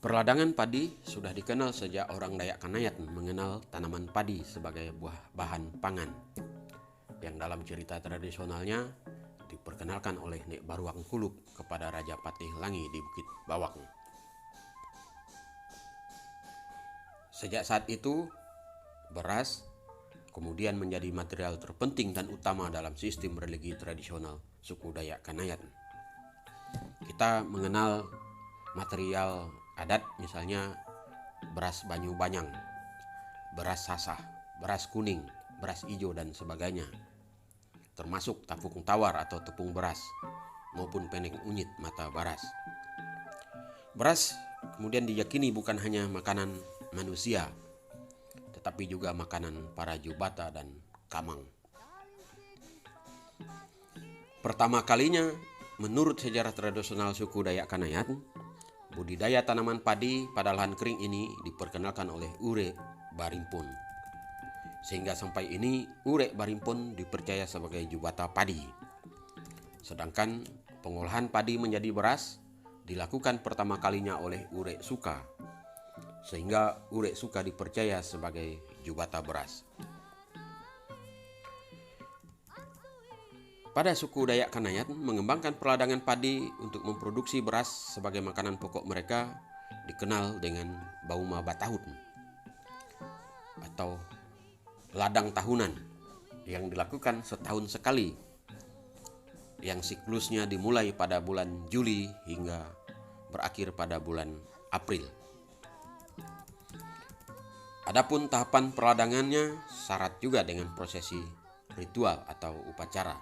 Perladangan padi sudah dikenal sejak orang Dayak Kanayat mengenal tanaman padi sebagai bahan pangan, yang dalam cerita tradisionalnya diperkenalkan oleh Nek Baruang Kuluk kepada Raja Patih Langi di Bukit Bawang. Sejak saat itu, beras kemudian menjadi material terpenting dan utama dalam sistem religi tradisional suku Dayak Kanayat. Kita mengenal material adat misalnya beras Banyu Banyang, beras sasah, beras kuning, beras hijau dan sebagainya, termasuk tafung tawar atau tepung beras maupun peneng unyit mata baras. Beras kemudian diyakini bukan hanya makanan manusia, tetapi juga makanan para jubata dan kamang. Pertama kalinya, menurut sejarah tradisional suku Dayak Kanayat, budidaya tanaman padi pada lahan kering ini diperkenalkan oleh Urek Barimpun. Sehingga sampai ini Urek Barimpun dipercaya sebagai jubata padi. Sedangkan pengolahan padi menjadi beras dilakukan pertama kalinya oleh Urek Suka. Sehingga Urek Suka dipercaya sebagai jubata beras. Pada suku Dayak Kanayat mengembangkan peladangan padi untuk memproduksi beras sebagai makanan pokok mereka dikenal dengan Bauma Batahun atau ladang tahunan yang dilakukan setahun sekali, yang siklusnya dimulai pada bulan Juli hingga berakhir pada bulan April. Adapun tahapan peladangannya syarat juga dengan prosesi ritual atau upacara.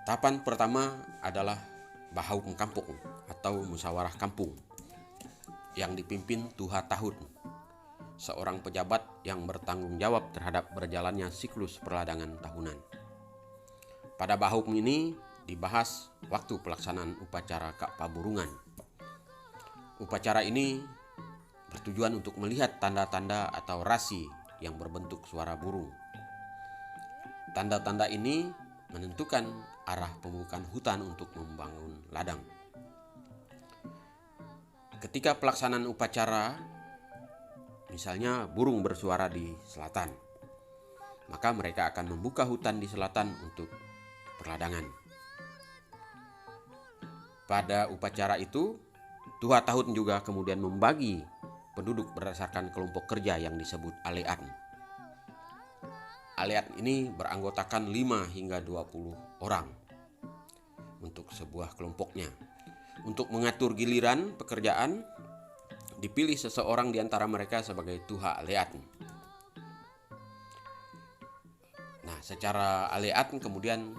Tahapan pertama adalah Bahaum Kampung atau musyawarah kampung yang dipimpin Tuha Tahun, seorang pejabat yang bertanggung jawab terhadap berjalannya siklus perladangan tahunan. Pada Bahaum ini dibahas waktu pelaksanaan upacara Kak Paburungan. Upacara ini bertujuan untuk melihat tanda-tanda atau rasi yang berbentuk suara burung. Tanda-tanda ini menentukan arah pembukaan hutan untuk membangun ladang. Ketika pelaksanaan upacara, misalnya burung bersuara di selatan, maka mereka akan membuka hutan di selatan untuk perladangan. Pada upacara itu, Tuha Tahun juga kemudian membagi penduduk berdasarkan kelompok kerja yang disebut alean. Alean ini beranggotakan 5 hingga 20 orang untuk sebuah kelompoknya. Untuk mengatur giliran pekerjaan, dipilih seseorang di antara mereka sebagai Tuha Alean. Nah, secara alean kemudian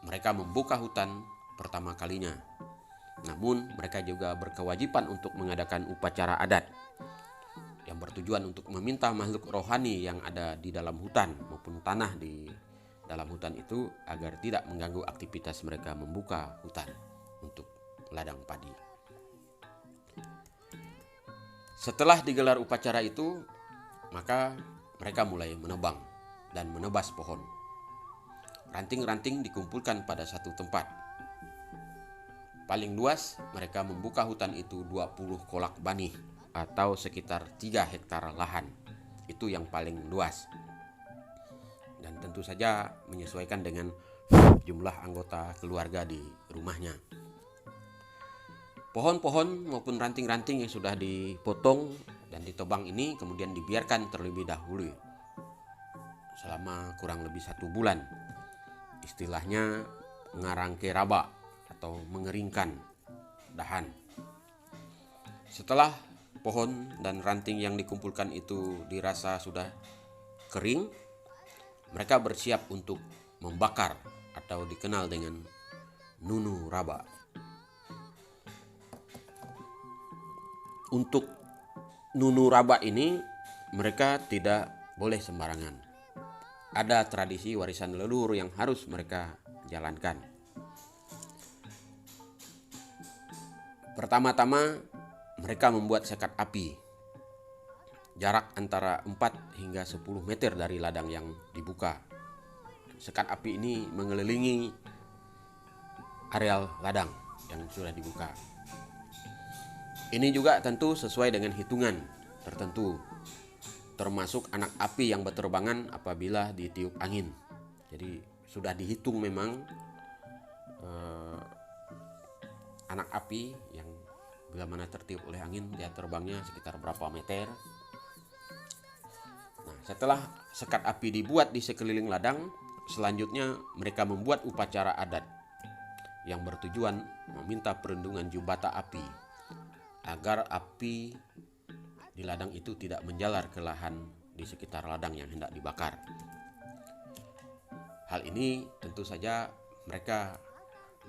mereka membuka hutan pertama kalinya. Namun mereka juga berkewajiban untuk mengadakan upacara adat yang bertujuan untuk meminta makhluk rohani yang ada di dalam hutan maupun tanah di dalam hutan itu agar tidak mengganggu aktivitas mereka membuka hutan untuk ladang padi. Setelah digelar upacara itu, maka mereka mulai menebang dan menebas pohon. Ranting-ranting dikumpulkan pada satu tempat. Paling luas mereka membuka hutan itu 20 kolak banih atau sekitar 3 hektar lahan. Itu yang paling luas. Dan tentu saja menyesuaikan dengan jumlah anggota keluarga di rumahnya. Pohon-pohon maupun ranting-ranting yang sudah dipotong dan ditebang ini kemudian dibiarkan terlebih dahulu selama kurang lebih 1 bulan. Istilahnya ngarangke raba atau mengeringkan dahan. Setelah pohon dan ranting yang dikumpulkan itu dirasa sudah kering, mereka bersiap untuk membakar atau dikenal dengan nunu raba. Untuk nunu raba ini mereka tidak boleh sembarangan. Ada tradisi warisan leluhur yang harus mereka jalankan. Pertama-tama mereka membuat sekat api jarak antara 4 hingga 10 meter dari ladang yang dibuka. Sekat api ini mengelilingi areal ladang. yang sudah dibuka. Ini juga tentu sesuai dengan hitungan tertentu, termasuk anak api yang berterbangan apabila ditiup angin. Jadi sudah dihitung memang anak api yang bila mana tertiup oleh angin dia terbangnya sekitar berapa meter. Nah, setelah sekat api dibuat di sekeliling ladang, selanjutnya mereka membuat upacara adat yang bertujuan meminta perlindungan jubata api agar api di ladang itu tidak menjalar ke lahan di sekitar ladang yang hendak dibakar. Hal ini tentu saja mereka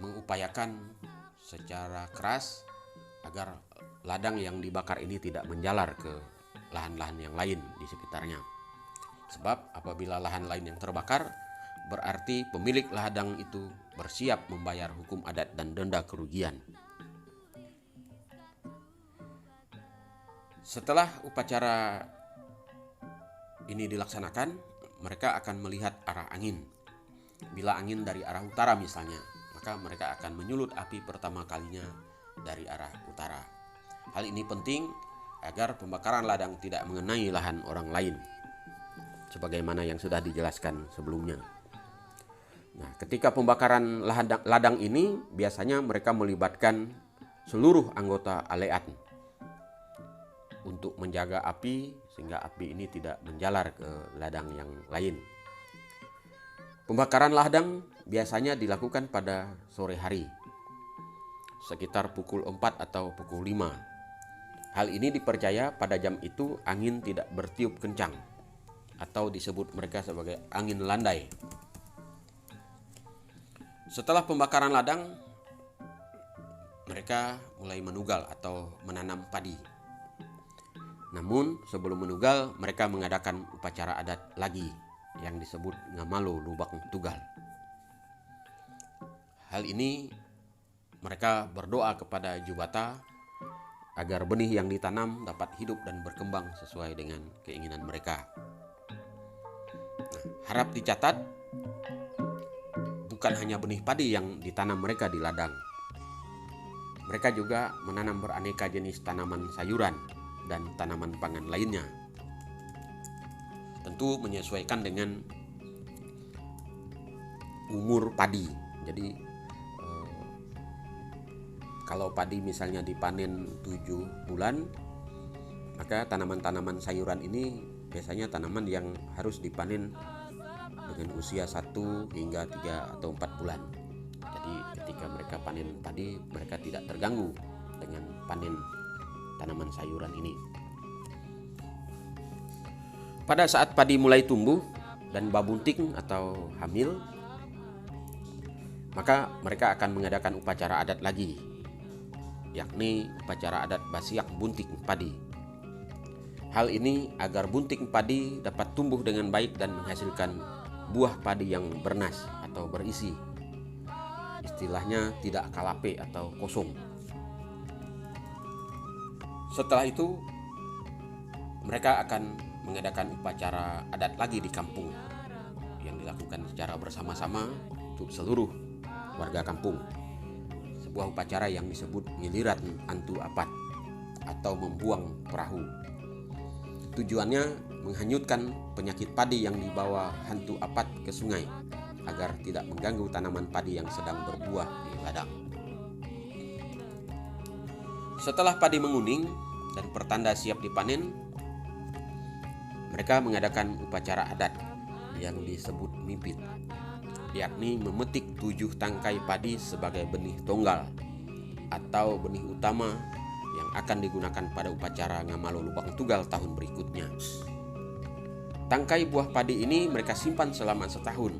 mengupayakan secara keras agar ladang yang dibakar ini tidak menjalar ke lahan-lahan yang lain di sekitarnya. Sebab apabila lahan lain yang terbakar, berarti pemilik ladang itu bersiap membayar hukum adat dan denda kerugian. Setelah upacara ini dilaksanakan, mereka akan melihat arah angin. Bila angin dari arah utara misalnya, maka mereka akan menyulut api pertama kalinya dari arah utara. Hal ini penting agar pembakaran ladang tidak mengenai lahan orang lain, sebagaimana yang sudah dijelaskan sebelumnya. Nah, ketika pembakaran ladang ini biasanya mereka melibatkan seluruh anggota aleat untuk menjaga api sehingga api ini tidak menjalar ke ladang yang lain. Pembakaran ladang biasanya dilakukan pada sore hari, sekitar pukul 4 atau pukul 5. Hal ini dipercaya pada jam itu angin tidak bertiup kencang atau disebut mereka sebagai angin landai. Setelah pembakaran ladang, mereka mulai menugal atau menanam padi. Namun sebelum menugal, mereka mengadakan upacara adat lagi yang disebut ngamalo lubang tugal. Hal ini mereka berdoa kepada jubata agar benih yang ditanam dapat hidup dan berkembang sesuai dengan keinginan mereka. Nah, harap dicatat, bukan hanya benih padi yang ditanam mereka di ladang. Mereka juga menanam beraneka jenis tanaman sayuran dan tanaman pangan lainnya. Tentu menyesuaikan dengan umur padi. Jadi kalau padi misalnya dipanen 7 bulan, maka tanaman-tanaman sayuran ini biasanya tanaman yang harus dipanen dengan usia 1 hingga 3 atau 4 bulan. Jadi ketika mereka panen padi, mereka tidak terganggu dengan panen tanaman sayuran ini. Pada saat padi mulai tumbuh dan babunting atau hamil, maka mereka akan mengadakan upacara adat lagi, yakni upacara adat basiak bunting padi. Hal ini agar bunting padi dapat tumbuh dengan baik dan menghasilkan buah padi yang bernas atau berisi. Istilahnya tidak kalape atau kosong. Setelah itu, mereka akan mengadakan upacara adat lagi di kampung yang dilakukan secara bersama-sama untuk seluruh warga kampung. Sebuah upacara yang disebut ngiliran antu apat atau membuang perahu. Tujuannya menghanyutkan penyakit padi yang dibawa hantu apat ke sungai agar tidak mengganggu tanaman padi yang sedang berbuah di ladang. Setelah padi menguning dan pertanda siap dipanen, mereka mengadakan upacara adat yang disebut mipit, yakni memetik 7 tangkai padi sebagai benih tunggal atau benih utama yang akan digunakan pada upacara ngamalo lubang tugal tahun berikutnya. Tangkai buah padi ini mereka simpan selama setahun,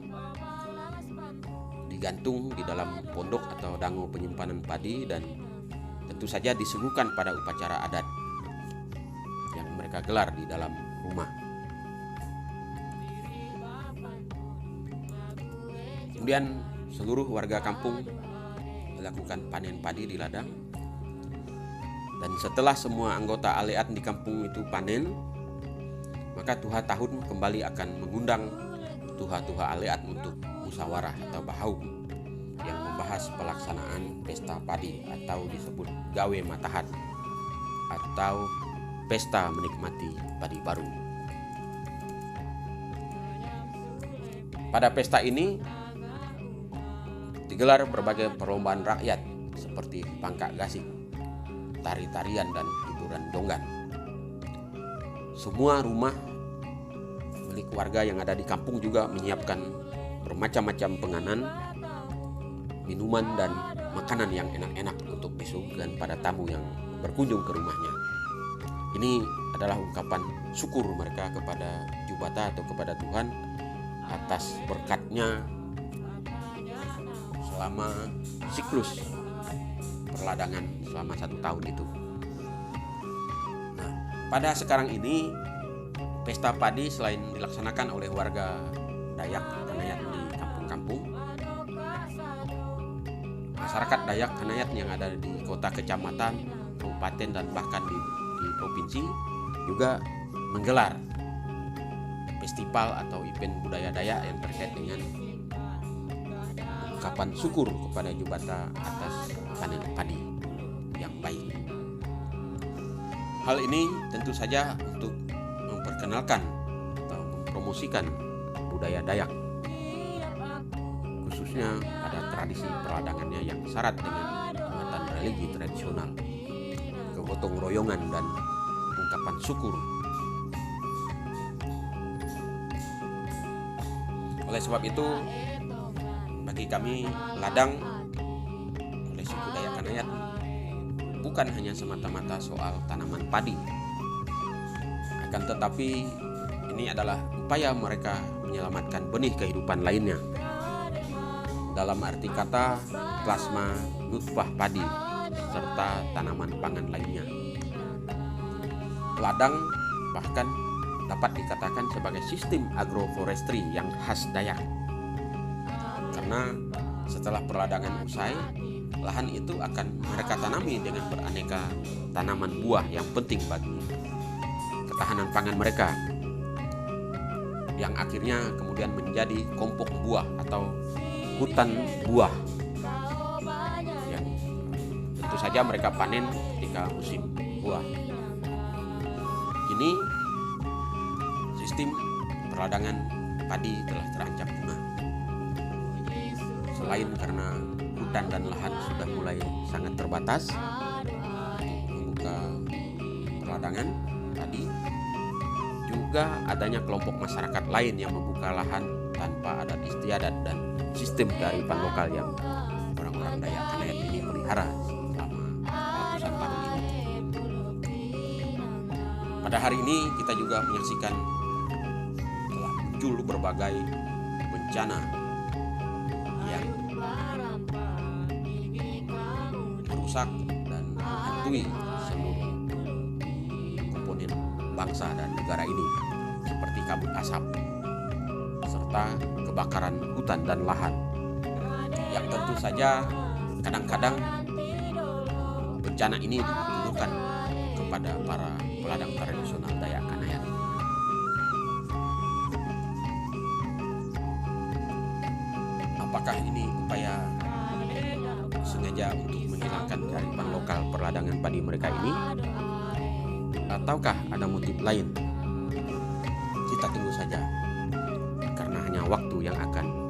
digantung di dalam pondok atau dango penyimpanan padi, dan tentu saja disuguhkan pada upacara adat yang mereka gelar di dalam rumah. Kemudian seluruh warga kampung melakukan panen padi di ladang, dan setelah semua anggota aleat di kampung itu panen, maka tuha tahun kembali akan mengundang tuha-tuha aleat untuk musyawarah atau bahaum yang membahas membahas pelaksanaan pesta padi atau disebut gawe matahat atau pesta menikmati padi baru. Pada pesta ini digelar berbagai perlombaan rakyat seperti pangkak gasing, tari-tarian, dan hiburan donggan. Semua rumah milik warga yang ada di kampung juga menyiapkan bermacam-macam penganan, minuman, dan makanan yang enak-enak untuk disuguhkan pada tamu yang berkunjung ke rumahnya. Ini adalah ungkapan syukur mereka kepada Jubata atau kepada Tuhan atas berkatnya selama siklus perladangan selama 1 tahun itu. Nah, pada sekarang ini pesta padi selain dilaksanakan oleh warga Dayak Kanayat di kampung-kampung, masyarakat Dayak Kanayat yang ada di kota, kecamatan, kabupaten, dan bahkan di provinsi juga menggelar festival atau event budaya Dayak yang terkait dengan ungkapan syukur kepada Jubata atas panen padi yang baik. Hal ini tentu saja untuk memperkenalkan atau mempromosikan budaya Dayak, khususnya pada tradisi perladangannya yang syarat dengan muatan religi tradisional, kegotong royongan, dan ungkapan syukur. Oleh sebab itu, bagi kami ladang oleh suku Dayak Kanayat bukan hanya semata-mata soal tanaman padi, akan tetapi ini adalah upaya mereka menyelamatkan benih kehidupan lainnya. Dalam arti kata plasma nutfah padi serta tanaman pangan lainnya. Ladang bahkan dapat dikatakan sebagai sistem agroforestry yang khas Dayak. Karena setelah perladangan usai, lahan itu akan mereka tanami dengan beraneka tanaman buah yang penting bagi ketahanan pangan mereka, yang akhirnya kemudian menjadi kompok buah atau hutan buah yang tentu saja mereka panen ketika musim buah. Kini sistem perladangan padi telah terancam punah. Selain karena hutan dan lahan sudah mulai sangat terbatas membuka perladangan padi, juga adanya kelompok masyarakat lain yang membuka lahan tanpa adat istiadat dan sistem kearifan lokal yang orang-orang Dayak Kanayat ini pelihara selama ratusan tahun ini. Pada hari ini kita juga menyaksikan telah muncul berbagai bencana yang merusak dan menghantui seluruh komponen bangsa dan negara ini, seperti kabut asap serta kebakaran hutan dan lahan, yang tentu saja kadang-kadang bencana ini ditujukan kepada para peladang tradisional Dayak Kanayat. Apakah ini upaya sengaja untuk menghilangkan kearifan lokal perladangan padi mereka ini, ataukah ada motif lain? Kita tunggu saja, karena hanya waktu yang akan